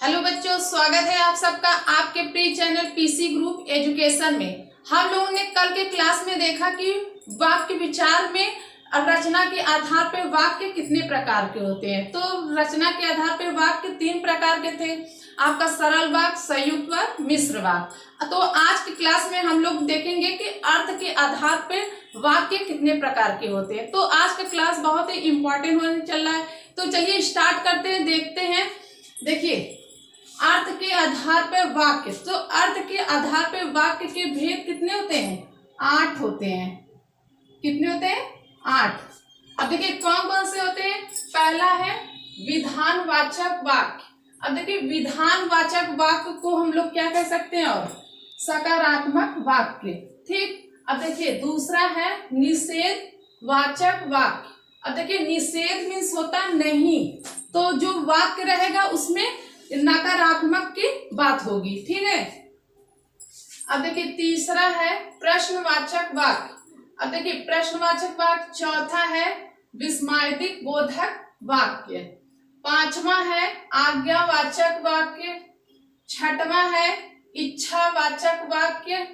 Hello बच्चों, स्वागत है आप सबका आपके pre channel PC group education में। हम लोगों ने कल के क्लास में देखा कि वाक्य विचार में रचना के आधार पर वाक्य कितने प्रकार के होते हैं। तो रचना के आधार पर वाक्य 3 प्रकार के थे, आपका सरल वाक्य, संयुक्त वाक्य, मिश्र वाक्य। तो आज की क्लास में हम लोग देखेंगे कि अर्थ के आधार पर वाक्य कितने प्रकार के होते हैं। तो आज का क्लास बहुत ही इंपॉर्टेंट होने चल रहा है। तो चलिए स्टार्ट करते हैं, देखते हैं। देखिए, अर्थ के आधार पर वाक्य, तो अर्थ के आधार पर वाक्य के भेद कितने होते हैं? 8 होते हैं। कितने होते हैं? 8। अब देखिए कौन कौन से होते हैं। पहला है विधानवाचक वाक्य। अब देखिए विधानवाचक वाक्य को हम लोग क्या कह सकते हैं? और सकारात्मक वाक्य। ठीक। अब देखिए दूसरा है निषेधवाचक वाक्य। अब देखिए निषेध मीन्स होता नहीं, तो जो वाक्य रहेगा उसमें नकारात्मक की बात होगी। ठीक है। अब देखिए तीसरा है प्रश्नवाचक वाक्य। अब देखिए प्रश्नवाचक वाक्य। चौथा है विस्मयादिक बोधक वाक्य। पांचवा है आज्ञावाचक वाक्य। छठवां है इच्छावाचक वाक्य।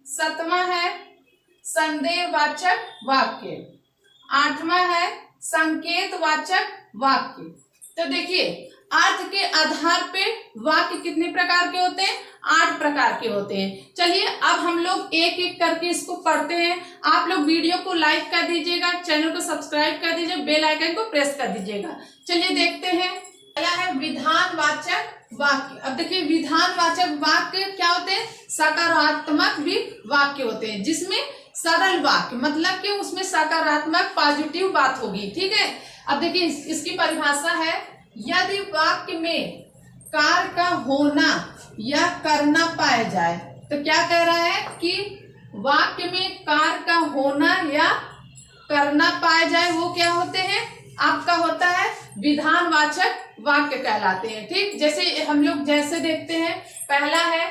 सातवां है संदेहवाचक वाक्य। आठवां है संकेतवाचक वाक्य। तो देखिए अर्थ के आधार पे वाक्य कितने प्रकार के होते हैं? 8 प्रकार के होते हैं। चलिए अब हम लोग एक एक करके इसको पढ़ते हैं। आप लोग वीडियो को लाइक कर दीजिएगा, चैनल को सब्सक्राइब कर दीजिए, बेल आइकन को प्रेस कर दीजिएगा। चलिए देखते हैं। पहला है विधानवाचक वाक्य। अब देखिए विधानवाचक वाक्य क्या होते हैं? सकारात्मक भी वाक्य होते हैं, जिसमें सरल वाक्य मतलब कि उसमें सकारात्मक पॉजिटिव बात होगी। ठीक है। अब देखिए इसकी परिभाषा है, यदि वाक्य में कार्य का होना या करना पाया जाए। तो क्या कह रहा है कि वाक्य में कार्य का होना या करना पाया जाए, वो क्या होते हैं? आपका होता है विधानवाचक वाक्य कहलाते हैं। ठीक। जैसे हम लोग जैसे देखते हैं, पहला है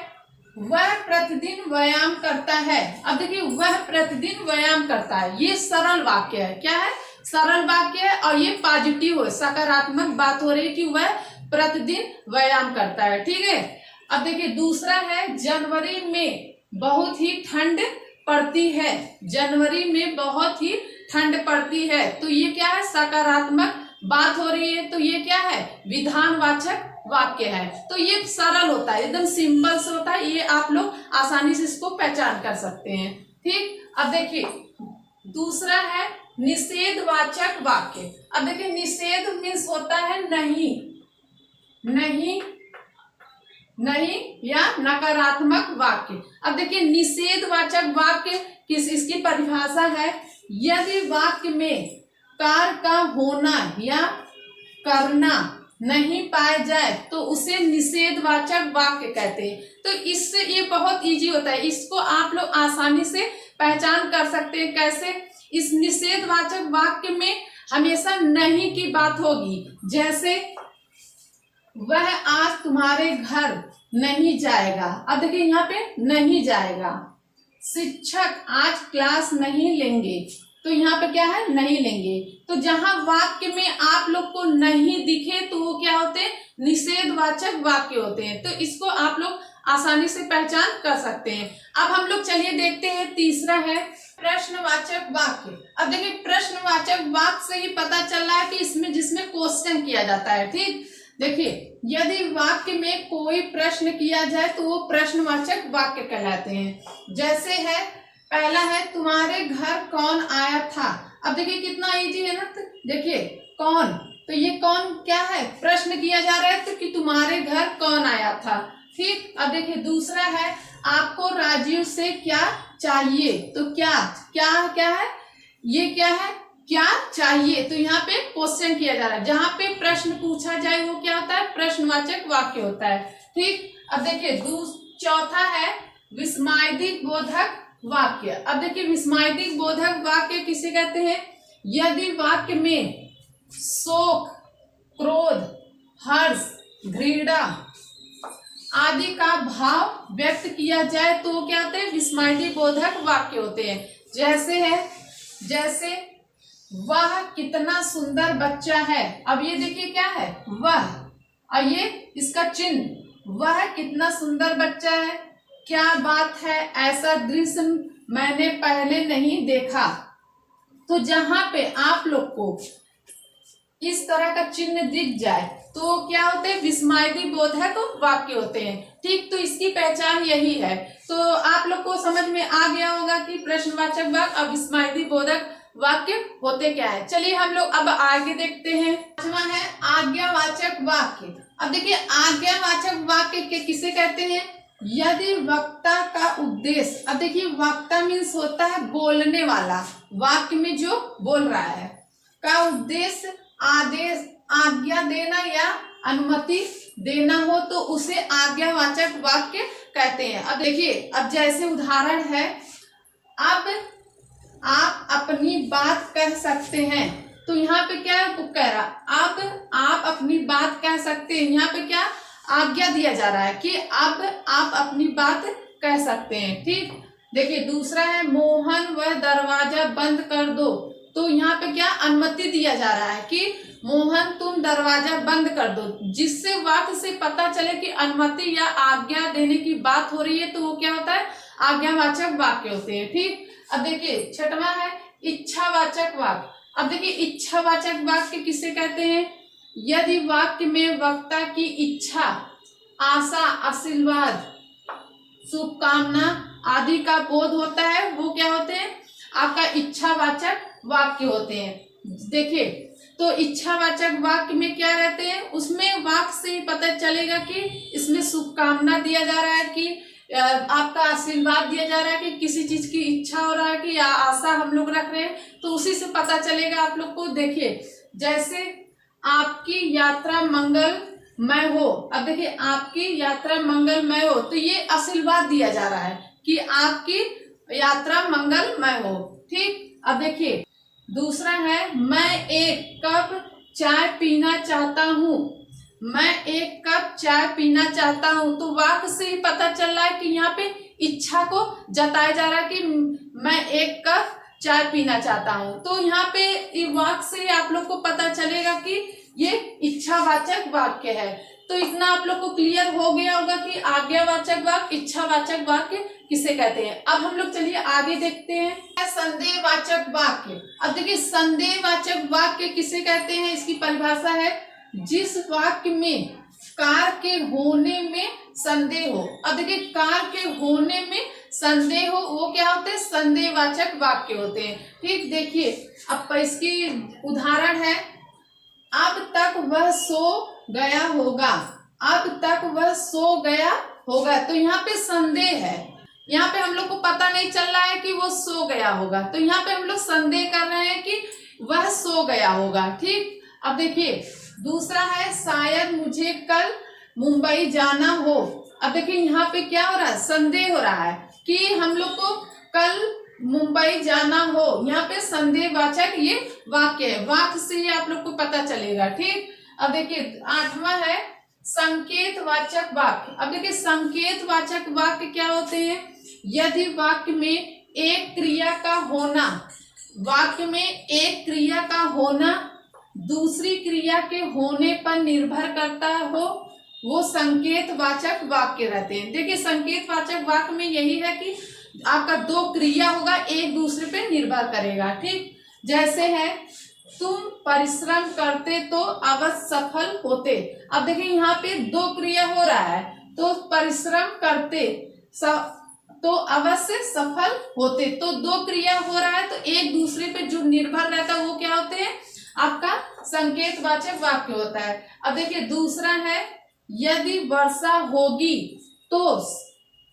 वह प्रतिदिन व्यायाम करता है। अब देखिए वह प्रतिदिन व्यायाम करता है, ये सरल वाक्य है। क्या है? सरल वाक्य है और ये पॉजिटिव है, सकारात्मक बात हो रही है कि वह प्रतिदिन व्यायाम करता है। ठीक है। अब देखिए दूसरा है जनवरी में बहुत ही ठंड पड़ती है। जनवरी में बहुत ही ठंड पड़ती है, तो ये क्या है? सकारात्मक बात हो रही है, तो ये क्या है? विधानवाचक वाक्य है। तो ये सरल होता है, एकदम सिंपल से होता है, ये आप लोग आसानी से इसको पहचान कर सकते हैं। ठीक। अब देखिए दूसरा है निषेधवाचक वाक्य। अब देखिए निषेध मीन्स होता है नहीं, नहीं, नहीं या नकारात्मक वाक्य। अब देखिए निषेधवाचक वाक्य इसकी परिभाषा है, यदि वाक्य में कार्य का होना या करना नहीं पाया जाए तो उसे निषेधवाचक वाक्य कहते हैं। तो इससे ये बहुत इजी होता है, इसको आप लोग आसानी से पहचान कर सकते हैं। कैसे? इस निषेधवाचक वाक्य में हमेशा नहीं की बात होगी। जैसे वह आज तुम्हारे घर नहीं जाएगा। अब देखिए यहाँ पे नहीं जाएगा। शिक्षक आज क्लास नहीं लेंगे, तो यहाँ पे क्या है? नहीं लेंगे। तो जहां वाक्य में आप लोग को नहीं दिखे तो वो क्या होते हैं? निषेधवाचक वाक्य होते हैं। तो इसको आप लोग आसानी से पहचान कर सकते हैं। अब हम लोग चलिए देखते हैं, तीसरा है प्रश्नवाचक वाक्य। अब देखिए प्रश्नवाचक वाक्य से ही पता चल रहा है कि इसमें जिसमें क्वेश्चन किया जाता है। ठीक। देखिए यदि वाक्य में कोई प्रश्न किया जाए तो वो प्रश्नवाचक वाक्य कहलाते हैं। जैसे है पहला है तुम्हारे घर कौन आया था। अब देखिए कितना इजी है ना। तो देखिए कौन, तो ये कौन क्या है? प्रश्न किया जा रहा है, तो कि तुम्हारे घर कौन आया था। ठीक। अब देखिए दूसरा है आपको राजीव से क्या चाहिए। तो क्या क्या क्या है? ये क्या है? क्या चाहिए। तो यहाँ पे क्वेश्चन किया जा रहा है, जहां पे प्रश्न पूछा जाए वो क्या होता है? प्रश्नवाचक वाक्य होता है। ठीक। अब देखिए चौथा है विस्मयादिक बोधक वाक्य। अब देखिए विस्मयादिक बोधक वाक्य किसे कहते हैं? यदि वाक्य में शोक, क्रोध, हर्ष, घृणा आदि का भाव व्यक्त किया जाए तो वो क्या होते हैं? विस्मयादिक बोधक वाक्य होते हैं। जैसे है, जैसे वह कितना सुंदर बच्चा है। अब ये देखिए क्या है? वह, और ये इसका चिन्ह, वह कितना सुंदर बच्चा है, क्या बात है, ऐसा दृश्य मैंने पहले नहीं देखा। तो जहां पे आप लोग को इस तरह का चिन्ह दिख जाए तो क्या होते हैं, विस्मयादि बोधक वाक्य होते हैं। ठीक, तो इसकी पहचान यही है। तो आप लोग को समझ में आ गया होगा कि प्रश्नवाचक वाक्य और विस्मयादि बोधक वाक्य होते क्या है। चलिए हम लोग अब आगे देखते हैं। पांचवा है आज्ञावाचक वाक्य। अब देखिए, आज्ञावाचक वाक्य के किसे कहते हैं, यदि वक्ता का उद्देश्य, अब देखिए वक्ता मीन्स होता है बोलने वाला, वाक्य में जो बोल रहा है का उद्देश्य आदेश, आज्ञा देना या अनुमति देना हो तो उसे आज्ञावाचक वाक्य कहते हैं। अब देखिए, अब जैसे उदाहरण है, अब आप अपनी बात कह सकते हैं, तो यहाँ पे क्या कह रहा, अब आप अपनी बात कह सकते हैं, यहाँ पे क्या आज्ञा दिया जा रहा है कि अब आप अपनी बात कह सकते हैं। ठीक, देखिए दूसरा है मोहन वह दरवाजा बंद कर दो, तो यहाँ पे क्या अनुमति दिया जा रहा है कि मोहन तुम दरवाजा बंद कर दो, जिससे वाक्य से पता चले कि अनुमति या आज्ञा देने की बात हो रही है, तो वो क्या होता है, आज्ञावाचक वाक्य होते हैं। ठीक, अब देखिए छठवां है इच्छावाचक वाक्य। अब देखिए इच्छावाचक वाक्य किसे कहते हैं, यदि वाक्य में वक्ता की इच्छा, आशा, आशीर्वाद, शुभकामना आदि का बोध होता है, वो क्या होते हैं, आपका इच्छावाचक वाक्य होते हैं। देखिए, तो इच्छावाचक वाक्य में क्या रहते हैं, उसमें वाक्य से ही पता चलेगा कि इसमें शुभकामना दिया जा रहा है, कि आपका आशीर्वाद दिया जा रहा है, कि किसी चीज की इच्छा हो रहा है कि या आशा हम लोग रख रहे हैं, तो उसी से पता चलेगा आप लोग को। देखिए जैसे आपकी यात्रा मंगलमय हो, अब देखिए आपकी यात्रा मंगलमय हो, तो ये आशीर्वाद दिया जा रहा है कि आपकी यात्रा मंगलमय हो। ठीक, अब देखिए दूसरा है मैं एक कप चाय पीना चाहता हूँ, मैं एक कप चाय पीना चाहता हूँ, तो वाक्य से ही पता चल रहा है कि यहाँ पे इच्छा को जताया जा रहा है कि मैं एक कप चाय पीना चाहता हूँ। तो यहाँ पे वाक्य से ही आप लोग को पता चलेगा कि ये इच्छावाचक वाक्य है। तो इतना आप लोग को क्लियर हो गया होगा कि आज्ञावाचक वाक्य, इच्छावाचक वाक्य किसे कहते हैं। अब हम लोग चलिए आगे देखते हैं संदेहवाचक वाक्य। अब देखिए संदेहवाचक वाक्य किसे कहते हैं, इसकी परिभाषा है जिस वाक्य में कार के होने में संदेह हो। अब देखिए कार के होने में संदेह हो, वो क्या होते हैं, संदेहवाचक वाक्य होते हैं। ठीक, देखिए अब इसकी उदाहरण है अब तक वह सो गया होगा, अब तक वह सो गया होगा, तो यहाँ पे संदेह है, यहाँ पे हम लोग को पता नहीं चल रहा है कि वो सो गया होगा, तो यहाँ पे हम लोग संदेह कर रहे हैं कि वह सो गया होगा। ठीक, अब देखिए दूसरा है शायद मुझे कल मुंबई जाना हो। अब देखिए यहाँ पे क्या हो रहा है, संदेह हो रहा है कि हम लोग को कल मुंबई जाना हो, यहाँ पे संदेहवाचक ये वाक्य है, वाक्य से ही आप लोग को पता चलेगा। ठीक, अब देखिए आठवां है संकेतवाचक वाक्य। अब देखिए संकेतवाचक वाक्य क्या होते हैं, यदि वाक्य में एक क्रिया का होना, वाक्य में एक क्रिया का होना दूसरी क्रिया के होने पर निर्भर करता हो, वो संकेतवाचक वाक्य रहते हैं। देखिए संकेतवाचक वाक्य में यही है कि आपका दो क्रिया होगा, एक दूसरे पे निर्भर करेगा। ठीक, जैसे है तुम परिश्रम करते तो अवश्य सफल होते। अब देखिए यहाँ पे दो क्रिया हो रहा है, तो परिश्रम करते तो अवश्य सफल होते, तो दो क्रिया हो रहा है, तो एक दूसरे पे जो निर्भर रहता है वो क्या होते हैं, आपका संकेतवाचक वाक्य होता है। अब देखिए दूसरा है यदि वर्षा होगी तो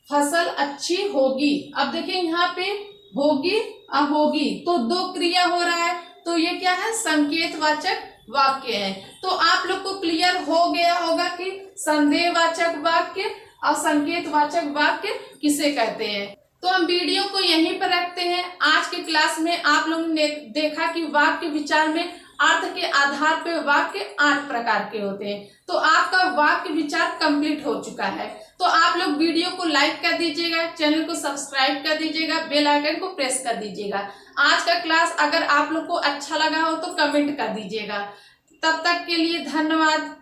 फसल अच्छी होगी। अब देखिए यहाँ पे होगी होगी, तो दो क्रिया हो रहा है, तो ये क्या है, संकेतवाचक वाक्य है। तो आप लोग को क्लियर हो गया होगा कि संदेहवाचक वाक्य और संकेतवाचक वाक्य किसे कहते हैं। तो हम वीडियो को यहीं पर रखते हैं। आज के क्लास में आप लोगों ने देखा कि वाक्य विचार में अर्थ के आधार पर वाक्य 8 प्रकार के होते हैं। तो आपका वाक्य विचार कंप्लीट हो चुका है। तो आप लोग वीडियो को लाइक कर दीजिएगा, चैनल को सब्सक्राइब कर दीजिएगा, बेल आइकन को प्रेस कर दीजिएगा। आज का क्लास अगर आप लोग को अच्छा लगा हो तो कमेंट कर दीजिएगा। तब तक के लिए धन्यवाद।